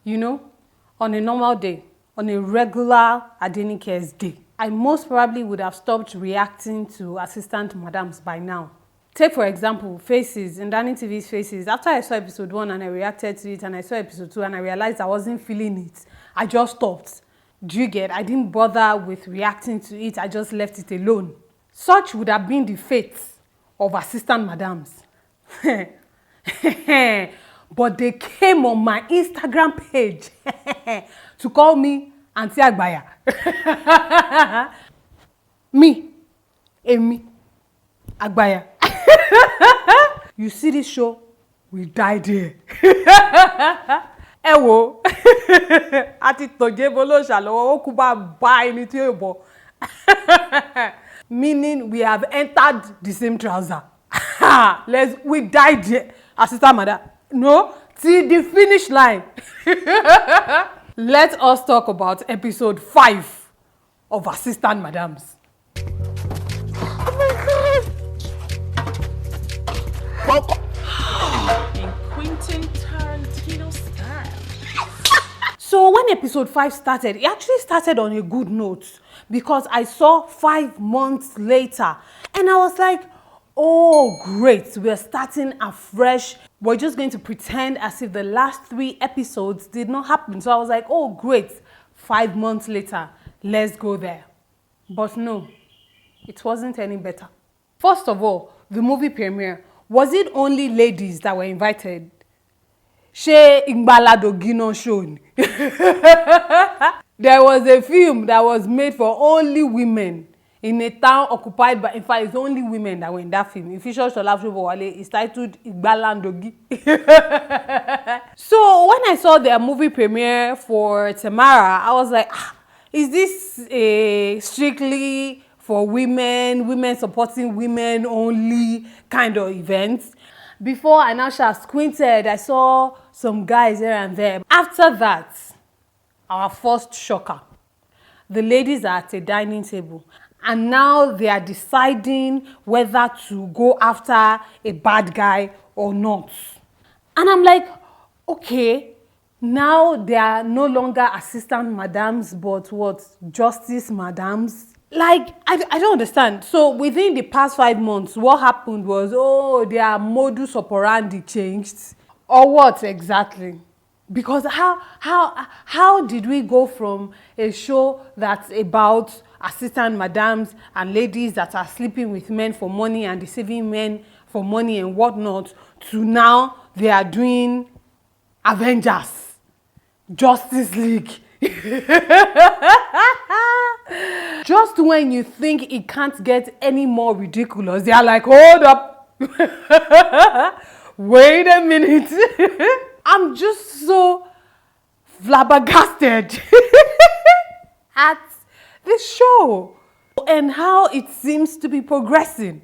You know, on a normal day, on a regular Adenike's day, I most probably would have stopped reacting to assistant madams by now. Take for example, Faces, Ndani TV's Faces. After I saw episode 1 and I reacted to it, and I saw episode 2 and I realized I wasn't feeling it, I just stopped. Do you get? I didn't bother with reacting to it, I just left it alone. Such would have been the fate of assistant madams. But they came on my Instagram page to call me Auntie Agbaya. Me, Amy, Agbaya. You see this show? We died here. Ewo. Ati toje bolo shalo o kuba ba ẹni tí ó bọ̀. Meaning we have entered the same trouser. We died here. Assistant madam. No, till the finish line. Let us talk about episode 5 of Assistant Madams. Oh my God! In Quentin Tarantino style. So when episode 5 started, it actually started on a good note because I saw 5 months later and I was like, oh great, we're starting afresh. We're just going to pretend as if the last 3 episodes did not happen. So I was like, oh great, 5 months later, let's go there. But no, it wasn't any better. First of all, the movie premiere, was it only ladies that were invited? Ṣé Ìgbàládògì náà shown? There was a film that was made for only women in a town occupied by, in fact, it's only women that were in that film. If you show Shola Sobowale, it's titled Ìgbàládògì. So when I saw their movie premiere for Tamara, I was like, is this a strictly for women supporting women only kind of event? Before I now squinted, I saw some guys here and there. After that, our first shocker. The ladies are at a dining table and now they are deciding whether to go after a bad guy or not. And I'm like, okay, now they are no longer assistant madams, but what? Justice madams? Like, I don't understand. So within the past 5 months, what happened was, oh, their modus operandi changed. Or what exactly? Because how did we go from a show that's about assistant madams and ladies that are sleeping with men for money and deceiving men for money and whatnot, to now they are doing Avengers, Justice League? Just when you think it can't get any more ridiculous, they are like, hold up. Wait a minute. I'm just so flabbergasted at this show and how it seems to be progressing.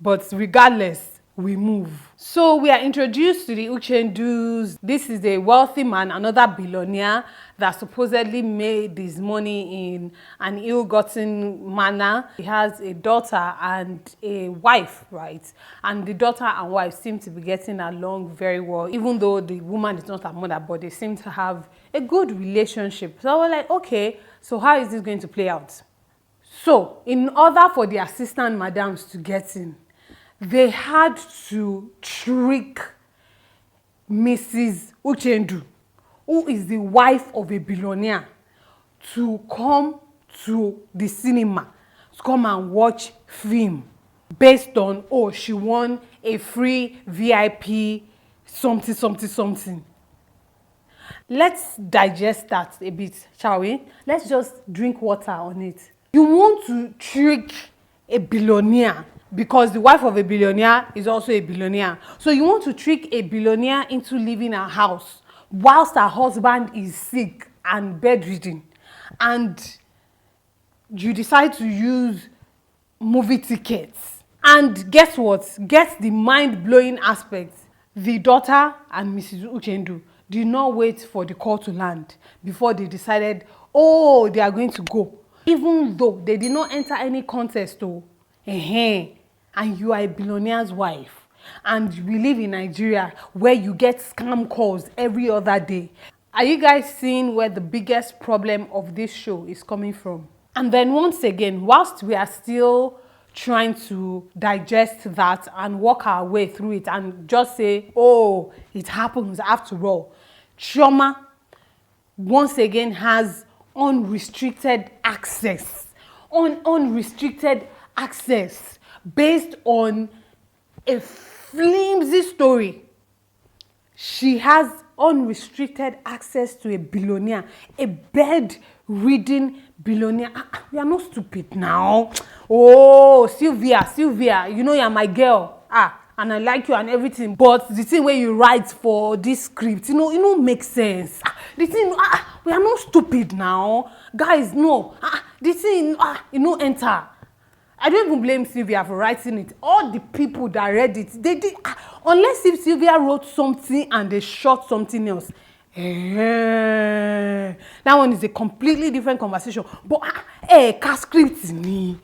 But regardless, we move. So we are introduced to the Uchendus. This is a wealthy man, another billionaire that supposedly made his money in an ill-gotten manner. He has a daughter and a wife, right? And the daughter and wife seem to be getting along very well, even though the woman is not her mother, but they seem to have a good relationship. So I was like, okay, so how is this going to play out? So in order for the assistant madams to get in, they had to trick Mrs. Uchendu, who is the wife of a billionaire, to come to the cinema, to come and watch film based on, oh, she won a free VIP something. Let's digest that a bit, shall we? Let's just drink water on it. You want to trick a billionaire because the wife of a billionaire is also a billionaire. So you want to trick a billionaire into leaving her house whilst her husband is sick and bedridden. And you decide to use movie tickets. And guess what? Guess the mind-blowing aspect. The daughter and Mrs. Uchendu did not wait for the call to land before they decided, oh, they are going to go. Even though they did not enter any contest, though. And you are a billionaire's wife. And we live in Nigeria where you get scam calls every other day. Are you guys seeing where the biggest problem of this show is coming from? And then once again, whilst we are still trying to digest that and work our way through it and just say, oh, it happens after all, Chioma once again has unrestricted access based on a flimsy story. She has unrestricted access to a billionaire, a bed-ridden billionaire. We are not stupid now. Oh, Sylvia, you know you're my girl. And I like you and everything. But the thing where you write for this script, you know, makes sense. The thing, we are not stupid now. Guys, no. The thing, enter. I don't even blame Sylvia for writing it. All the people that read it, they did. Unless if Sylvia wrote something and they shot something else. That one is a completely different conversation. But, cast script me.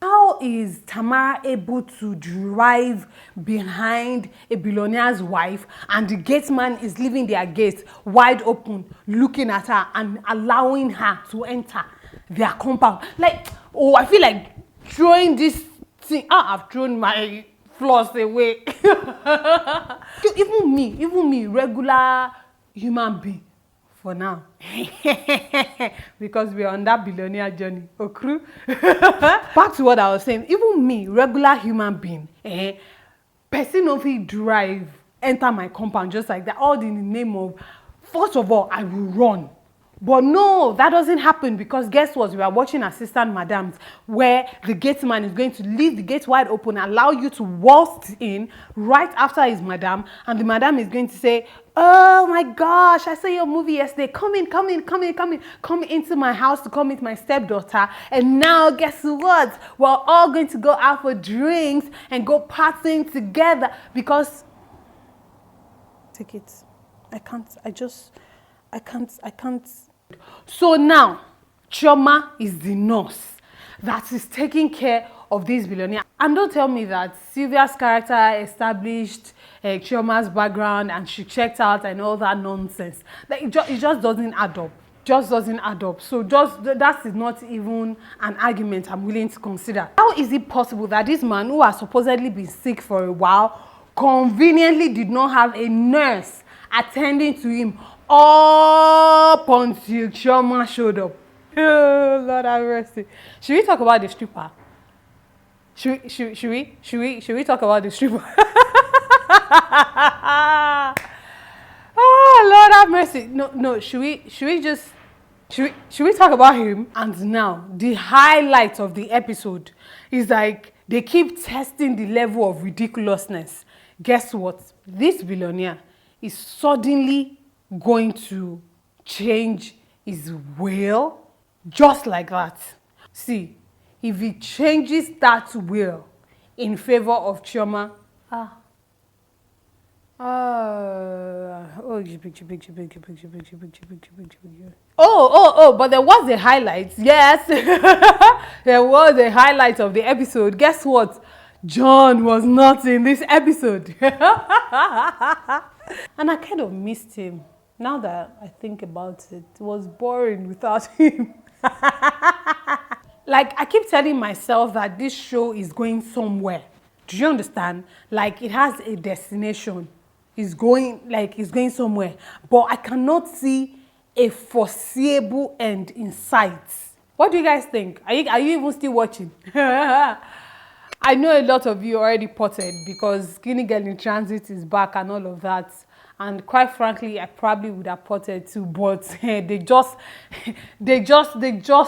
How is Tamara able to drive behind a billionaire's wife and the gate man is leaving their gate wide open, looking at her and allowing her to enter their compound? Like, I feel like throwing this thing. I've thrown my flaws away. Even me, regular human being. For now, because we are on that billionaire journey. Okru. Back to what I was saying. Even me, regular human being, person of it drive, enter my compound just like that, all in the name of, first of all, I will run. But no, that doesn't happen because guess what? We are watching Assistant Madams where the gate man is going to leave the gate wide open, allow you to waltz in right after his madam, and the madam is going to say, oh my gosh, I saw your movie yesterday. Come into my house to come meet my stepdaughter. And now guess what? We're all going to go out for drinks and go partying together because take it. I can't. So now, Chioma is the nurse that is taking care of this billionaire. And don't tell me that Sylvia's character established Chioma's background and she checked out and all that nonsense. Like, it just doesn't add up. So that is not even an argument I'm willing to consider. How is it possible that this man who has supposedly been sick for a while conveniently did not have a nurse attending to him up until Chioma showed up? Oh, Lord have mercy. Should we talk about the stripper? Should we talk about the stripper? Oh, Lord have mercy. No, should we talk about him? And now, the highlight of the episode is like they keep testing the level of ridiculousness. Guess what? This billionaire is suddenly going to change his will just like that. See, if he changes that will in favor of Chioma, but there was a highlight. Yes, there was a highlight of the episode. Guess what? John was not in this episode. And I kind of missed him. Now that I think about it, it was boring without him. Like, I keep telling myself that this show is going somewhere. Do you understand? Like, it has a destination. It's going somewhere. But I cannot see a foreseeable end in sight. What do you guys think? Are you even still watching? I know a lot of you already potted because Skinny Girl in Transit is back and all of that. And quite frankly, I probably would have potted too, but they just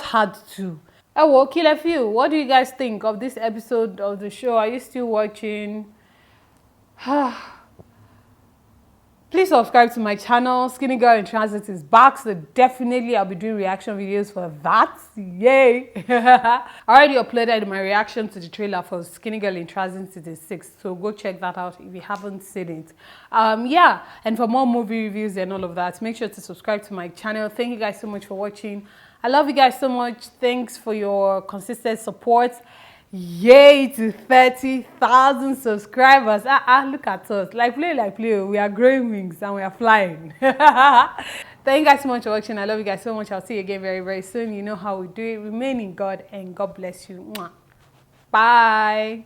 had to. Oh, well, Killer Few, what do you guys think of this episode of the show? Are you still watching? Please subscribe to my channel. Skinny Girl in Transit is back, so definitely I'll be doing reaction videos for that. Yay! I already uploaded my reaction to the trailer for Skinny Girl in Transit Season 6, so go check that out if you haven't seen it. Yeah, and for more movie reviews and all of that, make sure to subscribe to my channel. Thank you guys so much for watching. I love you guys so much. Thanks for your consistent support. Yay to 30,000 subscribers. Look at us. Like play, we are growing wings and we are flying. Thank you guys so much for watching. I love you guys so much. I'll see you again very, very soon. You know how we do it. Remain in God and God bless you. Mwah. Bye.